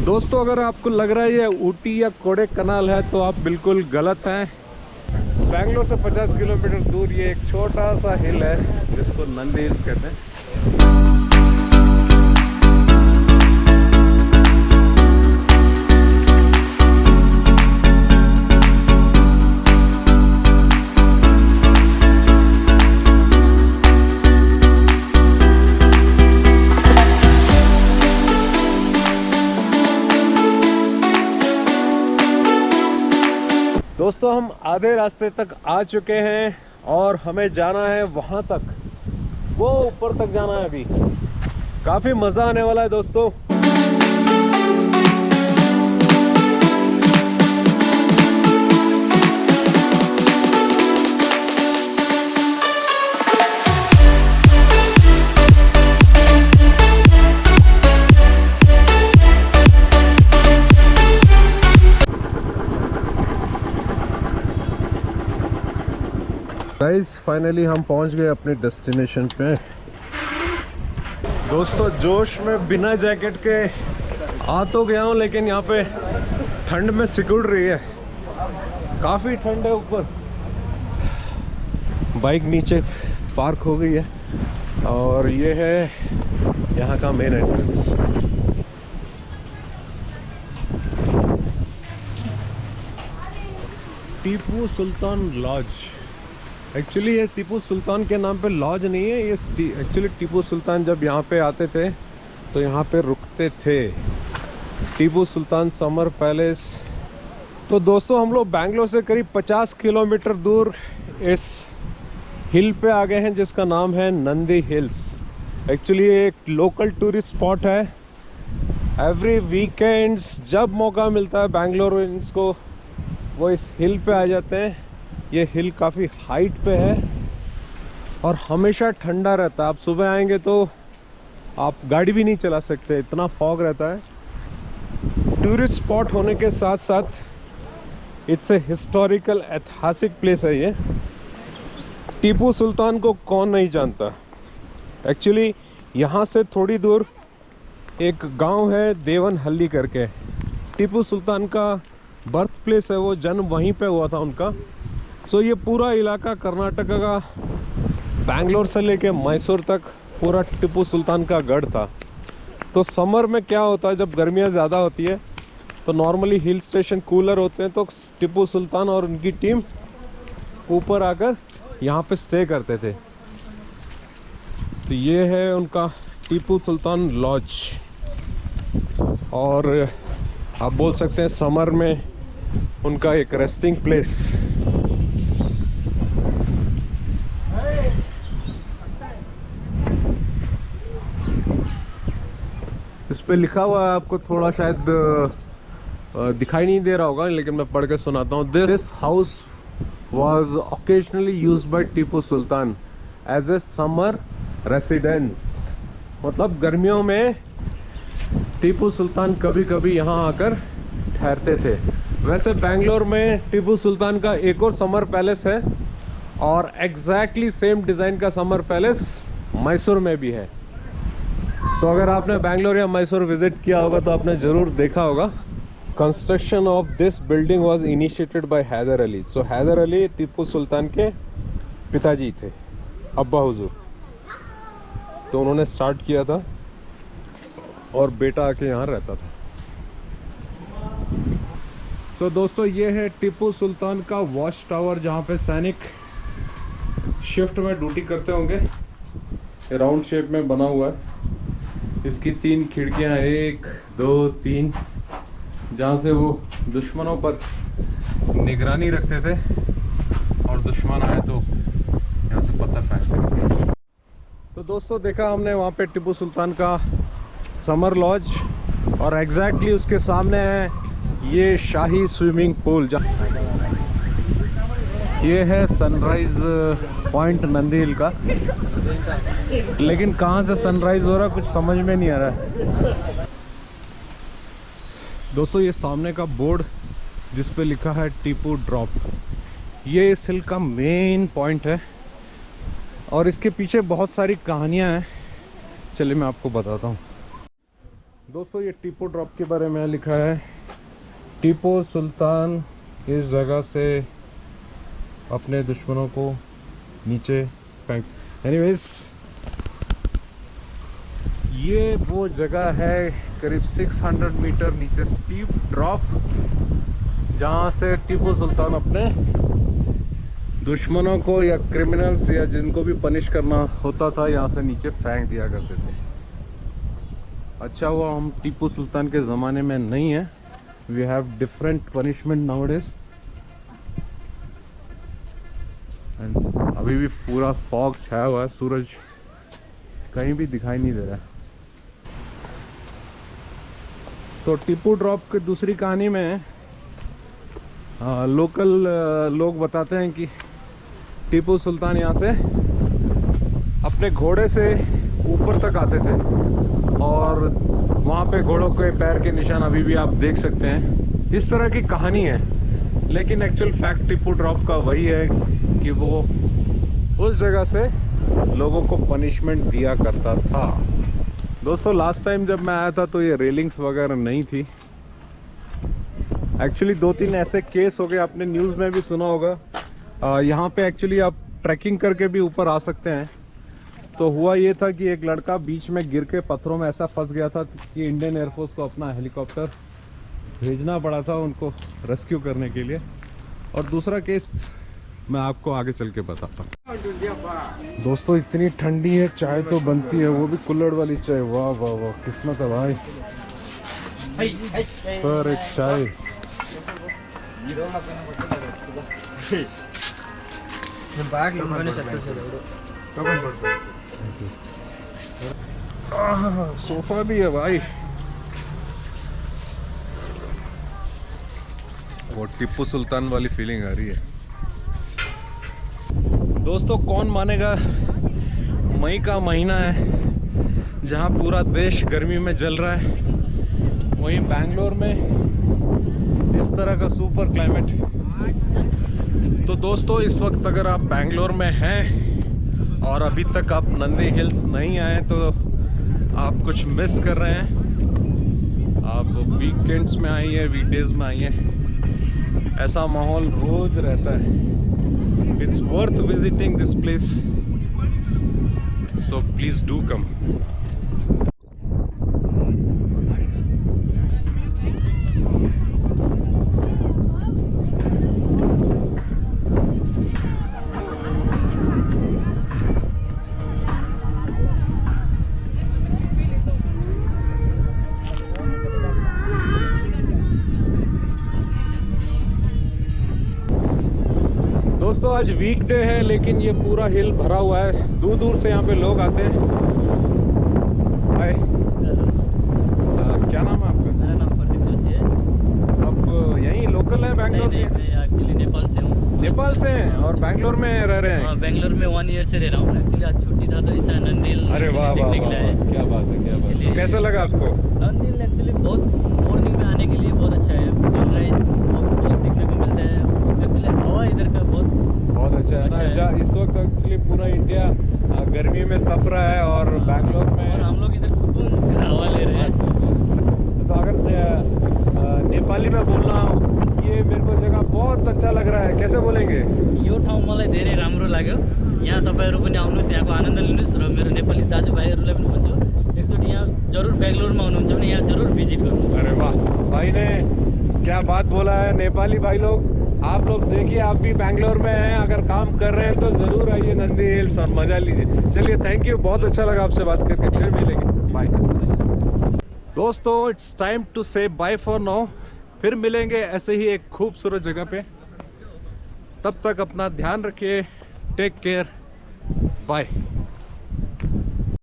दोस्तों अगर आपको लग रहा है ये ऊटी या कोडाईकनाल है तो आप बिल्कुल गलत हैं। बेंगलोर से 50 किलोमीटर दूर ये एक छोटा सा हिल है जिसको नंदी हिल्स कहते हैं। दोस्तों हम आधे रास्ते तक आ चुके हैं और हमें जाना है वहां तक, वो ऊपर तक जाना है। अभी काफी मजा आने वाला है दोस्तों। गाइस फाइनली हम पहुंच गए अपने डेस्टिनेशन पे। दोस्तों जोश में बिना जैकेट के आ तो गया हूं, लेकिन यहाँ पे ठंड में सिकुड़ रही है, काफ़ी ठंड है। ऊपर बाइक नीचे पार्क हो गई है और ये है यहाँ का main entrance. Tipu Sultan laws. Actually ये टीपू सुल्तान के नाम पे लॉज नहीं है, ये एक्चुअली टीपू सुल्तान जब यहाँ पे आते थे तो यहाँ पे रुकते थे। Tipu Sultan summer palace. तो दोस्तों हम लोग बैंगलोर से करीब 50 किलोमीटर दूर इस हिल पे आ गए हैं जिसका नाम है नंदी हिल्स। एक्चुअली ये एक लोकल टूरिस्ट स्पॉट है। एवरी वीकेंड्स जब मौका मिलता है बैंगलोरियंस को वो इस हिल पे आ जाते हैं। ये हिल काफ़ी हाइट पे है और हमेशा ठंडा रहता है। आप सुबह आएंगे तो आप गाड़ी भी नहीं चला सकते, इतना फॉग रहता है। टूरिस्ट स्पॉट होने के साथ साथ इट्स ए हिस्टोरिकल ऐतिहासिक प्लेस है ये। टीपू सुल्तान को कौन नहीं जानता। एक्चुअली यहाँ से थोड़ी दूर एक गांव है देवनहल्ली करके। टीपू सुल्तान का बर्थ प्लेस है, वो जन्म वहीं पे हुआ था उनका। सो ये पूरा इलाका कर्नाटका का बैंगलोर से लेके मैसूर तक पूरा टीपू सुल्तान का गढ़ था। तो समर में क्या होता है, जब गर्मियाँ ज़्यादा होती है तो नॉर्मली हिल स्टेशन कूलर होते हैं, तो टीपू सुल्तान और उनकी टीम ऊपर आकर यहाँ पे स्टे करते थे। तो ये है उनका टीपू सुल्तान लॉज। और आप बोल सकते हैं समर में उनका एक रेस्टिंग प्लेस। इस पे लिखा हुआ है, आपको थोड़ा शायद दिखाई नहीं दे रहा होगा, लेकिन मैं पढ़ के सुनाता हूँ। This house was occasionally used by Tipu Sultan as a summer residence. मतलब गर्मियों में टीपू सुल्तान कभी कभी यहाँ आकर ठहरते थे। वैसे बेंगलोर में टीपू सुल्तान का एक और समर पैलेस है और एग्जैक्टली सेम डिज़ाइन का समर पैलेस मैसूर में भी है। तो अगर आपने बेंगलोर या मैसूर विजिट किया होगा तो आपने ज़रूर देखा होगा। Construction of this building was initiated by Hyder Ali. So Hyder Ali Tipu Sultan के पिताजी थे, अब्बा हुजूर। तो उन्होंने स्टार्ट किया था और बेटा आके यहाँ रहता था। सो दोस्तों ये है टीपू सुल्तान का वॉच टावर, जहाँ पे सैनिक शिफ्ट में ड्यूटी करते होंगे। राउंड शेप में बना हुआ है। इसकी 3 खिड़कियां, 1 2 3, जहाँ से वो दुश्मनों पर निगरानी रखते थे और दुश्मन आए तो यहाँ से पत्थर फेंकते थे। तो दोस्तों देखा हमने वहाँ पे टीपू सुल्तान का समर लॉज और एग्जैक्टली उसके सामने है ये शाही स्विमिंग पूल। ये है सनराइज पॉइंट नंदी हिल का, लेकिन कहाँ से सनराइज हो रहा है कुछ समझ में नहीं आ रहा है। दोस्तों ये सामने का बोर्ड जिस पे लिखा है टीपू ड्रॉप, ये इस हिल का मेन पॉइंट है और इसके पीछे बहुत सारी कहानियाँ हैं। चलिए मैं आपको बताता हूँ। दोस्तों ये टीपू ड्रॉप के बारे में लिखा है, टीपू सुल्तान इस जगह से अपने दुश्मनों को नीचे फेंक। एनीवेज ये वो जगह है करीब 600 मीटर नीचे स्टीप ड्रॉप, जहाँ से टीपू सुल्तान अपने दुश्मनों को या क्रिमिनल्स या जिनको भी पनिश करना होता था यहाँ से नीचे फेंक दिया करते थे। अच्छा हुआ हम टीपू सुल्तान के ज़माने में नहीं है। We have different punishment nowadays. अभी भी पूरा फॉग छाया हुआ है, सूरज कहीं भी दिखाई नहीं दे रहा है। तो टीपू ड्रॉप की दूसरी कहानी में लोकल लोग बताते हैं कि टीपू सुल्तान यहाँ से अपने घोड़े से ऊपर तक आते थे और वहाँ पे घोड़ों के पैर के निशान अभी भी आप देख सकते हैं। इस तरह की कहानी है, लेकिन एक्चुअल फैक्ट टीपू ड्रॉप का वही है कि वो उस जगह से लोगों को पनिशमेंट दिया करता था। दोस्तों लास्ट टाइम जब मैं आया था तो ये रेलिंग्स वगैरह नहीं थी। एक्चुअली 2-3 ऐसे केस हो गए, आपने न्यूज़ में भी सुना होगा। यहाँ पे एक्चुअली आप ट्रैकिंग करके भी ऊपर आ सकते हैं। तो हुआ ये था कि एक लड़का बीच में गिर के पत्थरों में ऐसा फंस गया था कि इंडियन एयरफोर्स को अपना हेलीकॉप्टर भेजना पड़ा था उनको रेस्क्यू करने के लिए। और दूसरा केस मैं आपको आगे चल के बताता हूँ। दोस्तों इतनी ठंडी है, चाय तो बनती है, वो भी कुल्हड़ वाली चाय। वाह वाह वाह, किस्मत है भाई। सर एक चाय। सोफा भी है भाई। वो टीपू सुल्तान वाली फीलिंग आ रही है। दोस्तों कौन मानेगा, मई का महीना है जहां पूरा देश गर्मी में जल रहा है, वहीं बैंगलोर में इस तरह का सुपर क्लाइमेट। तो दोस्तों इस वक्त अगर आप बैंगलोर में हैं और अभी तक आप नंदी हिल्स नहीं आए तो आप कुछ मिस कर रहे हैं। आप वीकेंड्स में आइए, वीकडेज में आइए, ऐसा माहौल रोज रहता है। It's worth visiting this place, so please do come. दोस्तों आज वीकडे है लेकिन ये पूरा हिल भरा हुआ है, दूर दूर से यहाँ पे लोग आते हैं। हाय, क्या नाम है आपका? मेरा नाम प्रदीप जोशी है। आप यहीं लोकल हैं बैंगलोर नहीं, में? मैं एक्चुअली नेपाल से हूँ। नेपाल से हैं और बैंगलोर में रह रहे हैं? हाँ, बैंगलोर में 1 ईयर से रह रहा हूँ। एक्चुअली आज छुट्टी था तो ऐसा नंदील अरे वाह वाह वाह, क्या बात है, क्या बात है। कैसा लगा आपको? नंदील एक्चुअली बहुत मॉर्निंग में आने के लिए बहुत अच्छा है। सनराइज बहुत देखने को मिलता है। एक्चुअली हवा इधर का बहुत अच्छा है ना। इस वक्त एक्चुअली पूरा इंडिया गर्मी में तप रहा है और बैंगलोर में, और हम लोग इधर सुकून हवा ले रहे हैं। तो अगर नेपाली में बोलना, ये मेरे को जगह बहुत अच्छा लग रहा है, कैसे बोलेंगे? यो ठाउँ मलाई धेरै राम्रो लाग्यो। यहाँ तपाईँहरू पनि आउनुहोस्, यहाँको आनन्द लिनुहोस् र मेरो नेपाली दाजुभाइहरूलाई पनि भन्छु एकचोटि यहाँ जरुर बेंगलोर में आउनुहुन्छ भने यहाँ जरूर विजिट करूँ। अरे वाह, भाई ने क्या बात बोला है। नेपाली भाई लोग, आप लोग देखिए, आप भी बैंगलोर में हैं, अगर काम कर रहे हैं तो ज़रूर आइए नंदी हिल्स और मज़ा लीजिए। चलिए, थैंक यू, बहुत अच्छा लगा आपसे बात करके, फिर मिलेंगे, बाय। दोस्तों इट्स टाइम टू से बाय फॉर नाउ। फिर मिलेंगे ऐसे ही एक खूबसूरत जगह पे। तब तक अपना ध्यान रखिए, टेक केयर, बाय।